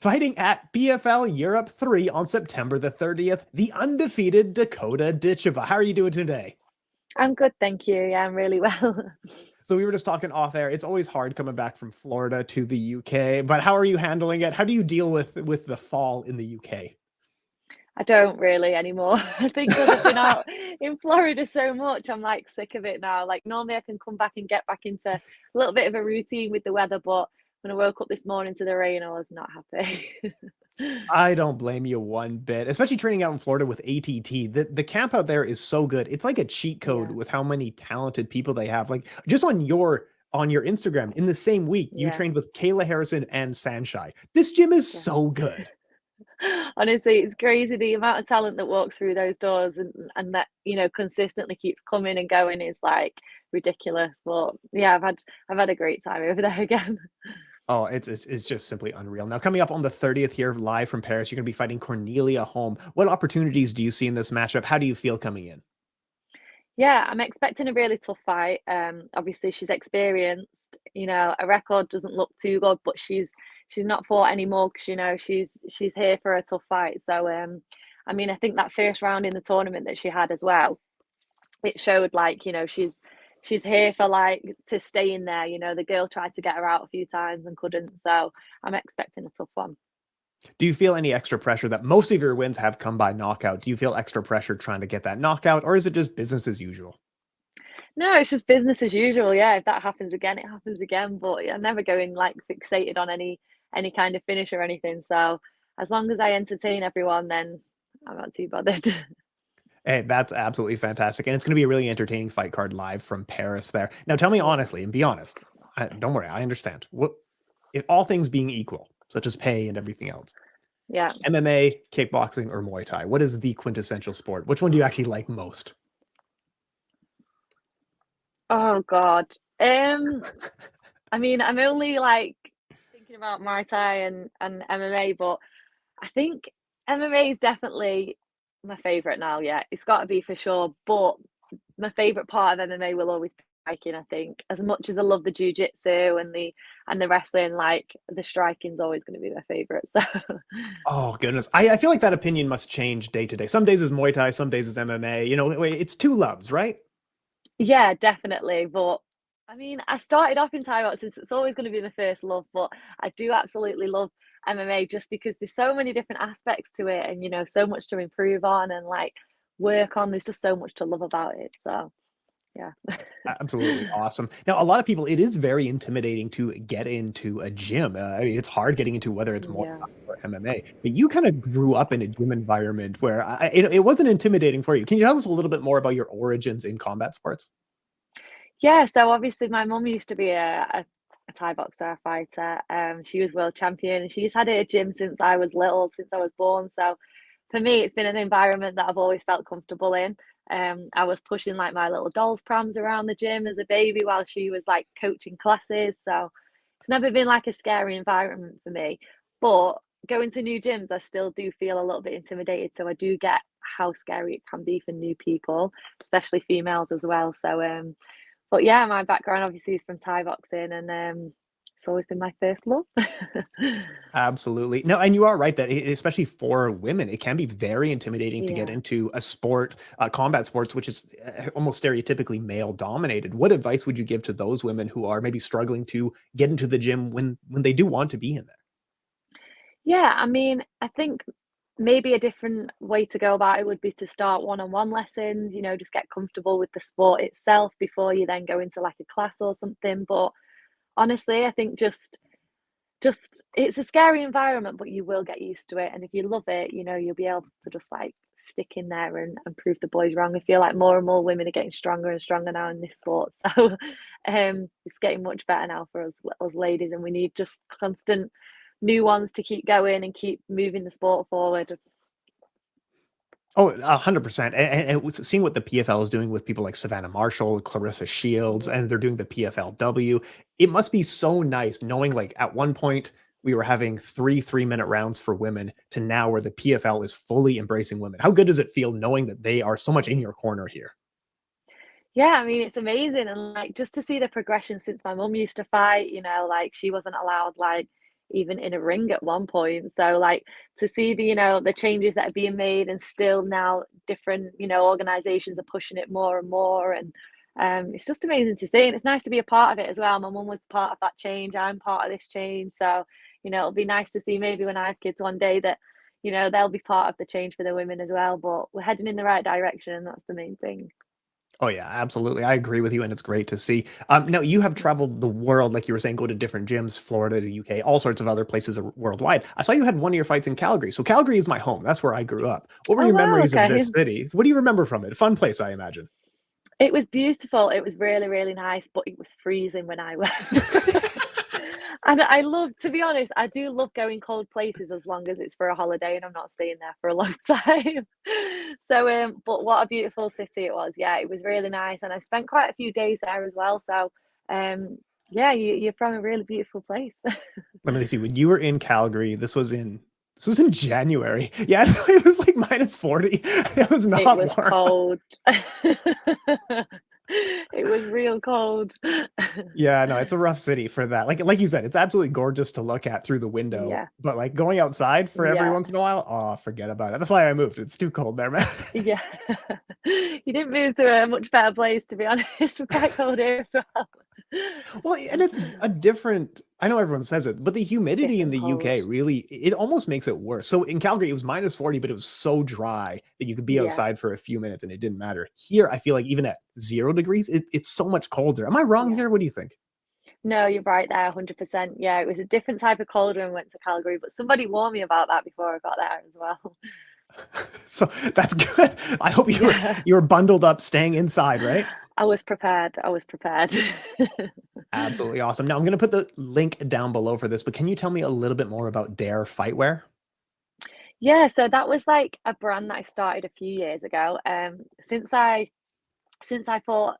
Fighting at PFL Europe 3 on September the 30th, the undefeated Dakota Ditcheva. How are you doing today? I'm good, thank you. Yeah, I'm really well. So we were just talking off air. It's always hard coming back from Florida to the UK, but how are you handling it? How do you deal with the fall in the UK? I don't really anymore. I think because I've been out in Florida so much, I'm like sick of it now. Like normally I can come back and get back into a little bit of a routine with the weather, but when I woke up this morning to the rain, I was not happy. I don't blame you one bit, especially training out in Florida with ATT. The camp out there is so good. It's like a cheat code Yeah, with how many talented people they have. Like just on your Instagram in the same week, you yeah, trained with Kayla Harrison and Sanshai. This gym is yeah. so good. Honestly, it's crazy the amount of talent that walks through those doors and that, consistently keeps coming and going is like ridiculous. But yeah, I've had a great time over there again. Oh, it's just simply unreal. Now, coming up on the 30th here, live from Paris, you're going to be fighting Cornelia Holm. What opportunities do you see in this matchup? How do you feel coming in? Yeah, I'm expecting a really tough fight. Obviously she's experienced. A record doesn't look too good, but she's not fought anymore because she's here for a tough fight. So I mean, I think that first round in the tournament that she had as well, it showed like she's here for like to stay in there. The girl tried to get her out a few times and couldn't. So I'm expecting a tough one. Do you feel any extra pressure that most of your wins have come by knockout? Do you feel extra pressure trying to get that knockout, or is it just business as usual? No, it's just business as usual. Yeah, if that happens again, it happens again. But I'm never going like fixated on any kind of finish or anything. So as long as I entertain everyone, then I'm not too bothered. Hey, that's absolutely fantastic. And it's going to be a really entertaining fight card live from Paris there. Now, tell me Yeah, honestly and be honest. Don't worry, I understand. What if all things being equal, such as pay and everything else, yeah. MMA, kickboxing, or Muay Thai? What is the quintessential sport? Which one do you actually like most? Oh God. Um, I mean, I'm only like thinking about Muay Thai and MMA, but I think MMA is definitely my favorite now. Yeah, it's got to be for sure. But my favorite part of MMA will always be striking. I think as much as I love the jujitsu and the wrestling, like the striking's always going to be my favorite. So Oh goodness, I feel like that opinion must change day to day. Some days is Muay Thai, some days is MMA. It's two loves, right? yeah, definitely. But I mean, I started off in Thai boxing, so it's always going to be my first love. But I do absolutely love MMA just because there's so many different aspects to it, and so much to improve on and like work on. There's just so much to love about it. So yeah. That's absolutely awesome. Now, a lot of people, it is very intimidating to get into a gym. I mean, it's hard getting into whether it's Muay Yeah. Thai or MMA. But you kind of grew up in a gym environment where it wasn't intimidating for you. Can you tell us a little bit more about your origins in combat sports? Yeah, so obviously my mum used to be a Thai boxer, a fighter. She was world champion and she's had a gym since I was little, since I was born. So for me, it's been an environment that I've always felt comfortable in. I was pushing like my little doll's prams around the gym as a baby while she was like coaching classes. So it's never been like a scary environment for me. But going to new gyms, I still do feel a little bit intimidated. So I do get how scary it can be for new people, especially females as well. So but yeah, my background obviously is from Thai boxing, and it's always been my first love. Absolutely. No, and you are right that especially for women, it can be very intimidating to get Yeah. into a sport, combat sports, which is almost stereotypically male dominated. What advice would you give to those women who are maybe struggling to get into the gym when they do want to be in there? Yeah, I mean, I think maybe a different way to go about it would be to start one-on-one lessons, just get comfortable with the sport itself before you then go into like a class or something. But honestly, I think just it's a scary environment, but you will get used to it. And if you love it, you'll be able to just like stick in there and prove the boys wrong. I feel like more and more women are getting stronger and stronger now in this sport. So it's getting much better now for us ladies, and we need just constant new ones to keep going and keep moving the sport forward. Oh, 100%. Seeing what the PFL is doing with people like Savannah Marshall, Clarissa Shields, Yeah. and they're doing the PFLW, it must be so nice knowing like at one point we were having 3 3-minute rounds for women to now where the PFL is fully embracing women. How good does it feel knowing that they are so much in your corner here? Yeah, I mean, it's amazing, and, like, just to see the progression since my mum used to fight, like, she wasn't allowed, like, even in a ring at one point. So like to see the, the changes that are being made, and still now different, organizations are pushing it more and more. And it's just amazing to see. And it's nice to be a part of it as well. My mum was part of that change. I'm part of this change. So, it'll be nice to see maybe when I have kids one day that, they'll be part of the change for the women as well. But we're heading in the right direction, and that's the main thing. Oh yeah, absolutely. I agree with you, and it's great to see. Now you have traveled the world, like you were saying, go to different gyms, Florida, the UK, all sorts of other places worldwide. I saw you had one of your fights in Calgary. So Calgary is my home. That's where I grew up. What were Oh your wow, memories of okay. this city? What do you remember from it? Fun place, I imagine. It was beautiful. It was really, really nice, but it was freezing when I went. And I love, to be honest, I do love going cold places as long as it's for a holiday and I'm not staying there for a long time. So, but what a beautiful city it was. Yeah, it was really nice, and I spent quite a few days there as well. So, um, yeah, you're from a really beautiful place. Let me see. When you were in Calgary, this was in January. Yeah, it was like minus 40. It was It not was warm. cold. It was real cold. Yeah, no, it's a rough city for that. Like you said, it's absolutely gorgeous to look at through the window, Yeah, but like going outside for every yeah, once in a while, oh, forget about it. That's why I moved. It's too cold there, man. yeah. You didn't move to a much better place, to be honest. We're quite cold here as well. Well, and it's a different, I know everyone says it, but the humidity in Different the cold. UK really, it almost makes it worse. So in Calgary, it was minus 40, but it was so dry that you could be Yeah, outside for a few minutes and it didn't matter. Here, I feel like even at 0 degrees, it's so much colder. Am I wrong yeah. here? What do you think? No, you're right there, 100%. Yeah, it was a different type of cold when we went to Calgary, but somebody warned me about that before I got there as well. So that's good. I hope Yeah, you were bundled up, staying inside, right? I was prepared. I was prepared. Absolutely awesome. Now I'm going to put the link down below for this, but can you tell me a little bit more about Dare Fightwear? Yeah, so that was like a brand that I started a few years ago. Since I fought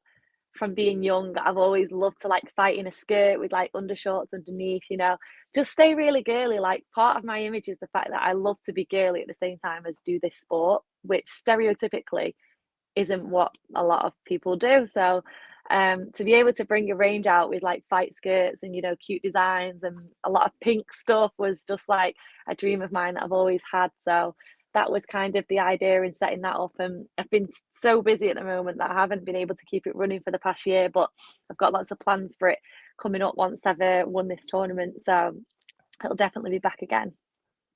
from being young, I've always loved to like fight in a skirt with like undershorts underneath, just stay really girly. Like part of my image is the fact that I love to be girly at the same time as do this sport, which stereotypically isn't what a lot of people do. So to be able to bring a range out with like fight skirts and cute designs and a lot of pink stuff was just like a dream of mine that I've always had. So that was kind of the idea in setting that up. And I've been so busy at the moment that I haven't been able to keep it running for the past year, but I've got lots of plans for it coming up once I've won this tournament. So it'll definitely be back again.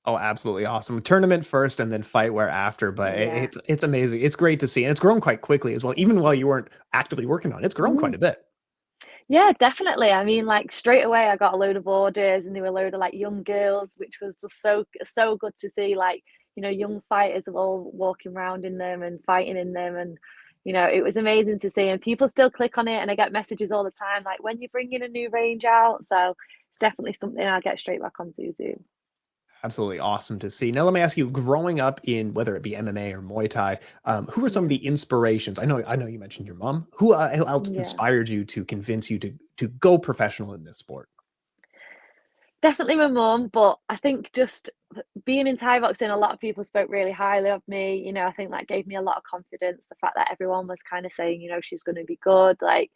Oh, absolutely awesome. Tournament first and then fightwear after, but Yeah. it's amazing. It's great to see. And it's grown quite quickly as well. Even while you weren't actively working on it, it's grown quite Mm. a bit. Yeah, definitely. I mean, like straight away, I got a load of orders, and there were a load of like young girls, which was just so good to see. Like young fighters of all walking around in them and fighting in them, and it was amazing to see. And people still click on it, and I get messages all the time like when you're bringing a new range out. So it's definitely something I'll get straight back onto soon. Absolutely awesome to see. Now, let me ask you, growing up in whether it be MMA or Muay Thai, who were some of Yeah, the inspirations? I know you mentioned your mom. Who else yeah. inspired you to convince you to go professional in this sport? Definitely my mum, but I think just being in Thai boxing, a lot of people spoke really highly of me. I think that gave me a lot of confidence. The fact that everyone was kind of saying, she's going to be good, like,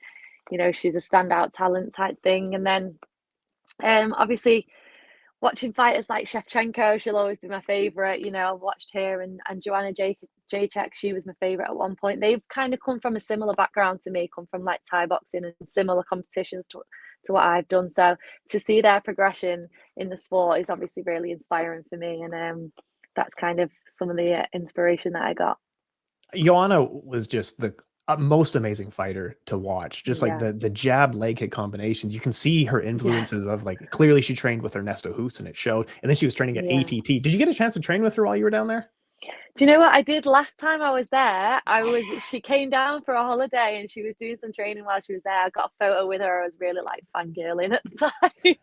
she's a standout talent type thing. And then, obviously, watching fighters like Shevchenko, she'll always be my favorite. I've watched her and Joanna Jacek, she was my favorite at one point. They've kind of come from a similar background to me, come from like Thai boxing and similar competitions to what I've done. So to see their progression in the sport is obviously really inspiring for me. And that's kind of some of the inspiration that I got. Joanna was just the most amazing fighter to watch. Just like Yeah. the jab leg kick combinations, you can see her Yeah. influences of like clearly she trained with Ernesto Hoost and it showed. And then she was training at Yeah. ATT. Did you get a chance to train with her while you were down there? Do you know what I did last time I was there? She came down for a holiday and she was doing some training while she was there. I got a photo with her. I was really like fangirling at the time.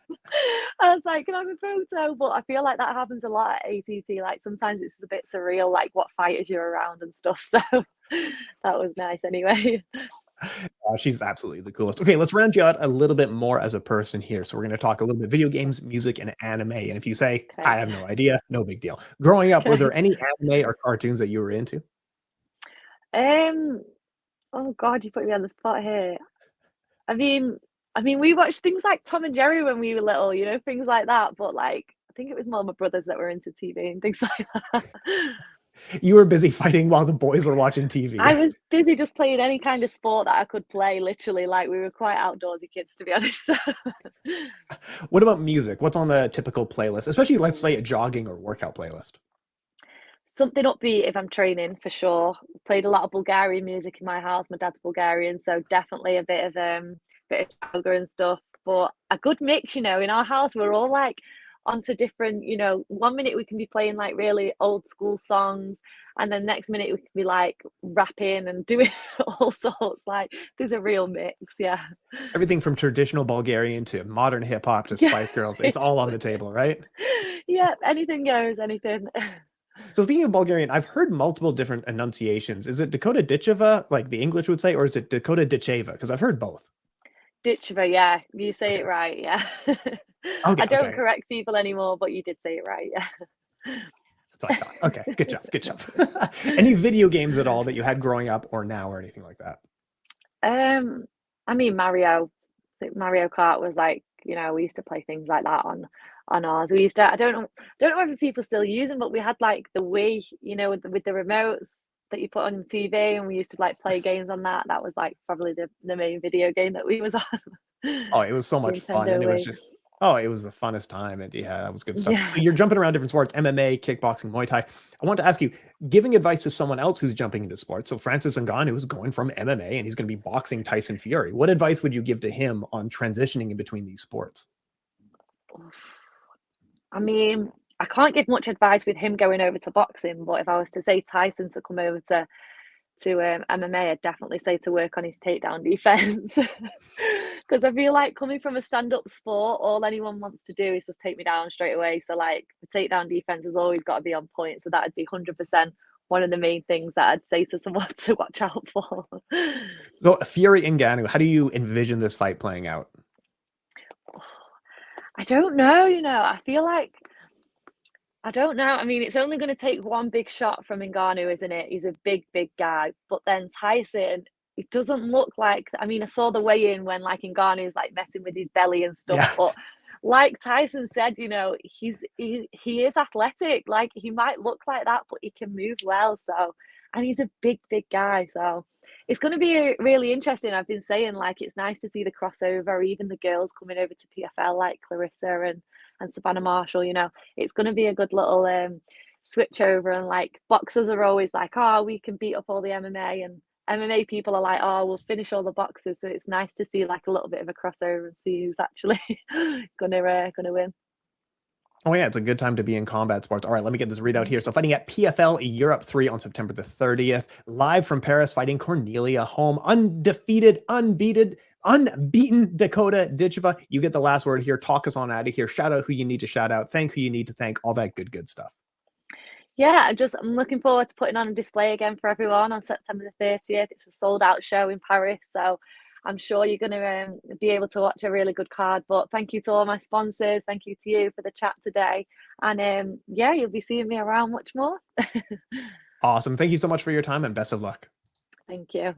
I was like, can I have a photo? But I feel like that happens a lot at ATT. Like sometimes it's a bit surreal, like what fighters you're around and stuff. So that was nice anyway. She's absolutely the coolest. Okay, let's round you out a little bit more as a person here. So we're going to talk a little bit video games, music, and anime. And if you say, I Okay. have no idea, no big deal. Growing up, were there Okay. any anime or cartoons that you were into? Um, oh God, you put me on the spot here. I mean, I mean, we watched things like Tom and Jerry when we were little, you know, things like that. But like, I think it was more my brothers that were into TV and things like that. You were busy fighting while the boys were watching TV. I was busy just playing any kind of sport that I could play, literally. Like, we were quite outdoorsy kids, to be honest. What about music? What's on the typical playlist, especially let's say a jogging or workout playlist? Something upbeat if I'm training, for sure. Played a lot of Bulgarian music in my house. My dad's Bulgarian, so definitely a bit of jogger and stuff. But a good mix, you know. In our house, we're all like onto different, you know, one minute we can be playing like really old school songs, and then next minute we can be like rapping and doing all sorts. Like, there's a real mix, yeah. Everything from traditional Bulgarian to modern hip hop to Yeah, Spice Girls, it's all on the literally. table, right? Yeah, anything goes, anything. So speaking of Bulgarian, I've heard multiple different enunciations. Is it Dakota Ditcheva, like the English would say, or is it Dakota Ditcheva? Because I've heard both. Ditcheva, yeah, you say it Okay. right, yeah. Okay. I don't Okay. correct people anymore, but you did say it right, yeah. That's what I thought. Okay. Good job. Good job. Any video games at all that you had growing up or now or anything like that? Um, I mean, Mario Kart was like, you know, we used to play things like that on ours. We used to, I don't know if people still use them, but we had like the Wii, you know, with the remotes that you put on the TV, and we used to like play Nice. games on that. That was like probably the main video game that we was on. Oh, it was so much fun. Nintendo And it was Wii. just, oh, it was the funnest time. And yeah, that was good stuff. So Yeah. you're jumping around different sports, MMA, kickboxing, Muay Thai. I want to ask you, giving advice to someone else who's jumping into sports. So Francis Ngannou is going from MMA and he's going to be boxing Tyson Fury. What advice would you give to him on transitioning in between these sports? I mean, I can't give much advice with him going over to boxing, but if I was to say Tyson to come over to MMA, I'd definitely say to work on his takedown defense. Because I feel like coming from a stand-up sport, all anyone wants to do is just take me down straight away. So like the takedown defense has always got to be on point. So that'd be 100% one of the main things that I'd say to someone to watch out for. So Fury Ngannou, how do you envision this fight playing out? I don't know, you know. I feel like I don't know. I mean, it's only going to take one big shot from Ngannou, isn't it? He's a big, big guy. But then Tyson, it doesn't look like. I mean, I saw the weigh in when like Ngannou's like messing with his belly and stuff. Yeah. But like Tyson said, you know, he is athletic. Like he might look like that, but he can move well. So, and he's a big, big guy. So it's going to be really interesting. I've been saying like it's nice to see the crossover, even the girls coming over to PFL like Clarissa and Savannah Marshall. You know, it's going to be a good little switch over. And like boxers are always like, oh, we can beat up all the MMA, and MMA people are like, oh, we'll finish all the boxers. So it's nice to see like a little bit of a crossover and see who's actually gonna win. Oh yeah, it's a good time to be in combat sports. All right, let me get this readout here. So fighting at PFL Europe 3 on September the 30th, live from Paris, fighting Cornelia Holm, undefeated, unbeaten Dakota Ditcheva. You get the last word here. Talk us on out of here. Shout out who you need to shout out. Thank who you need to thank. All that good stuff. Yeah, I'm looking forward to putting on a display again for everyone on September the 30th. It's a sold out show in Paris, so I'm sure you're going to be able to watch a really good card. But thank you to all my sponsors. Thank you to you for the chat today. And yeah, you'll be seeing me around much more. Awesome. Thank you so much for your time and best of luck. Thank you.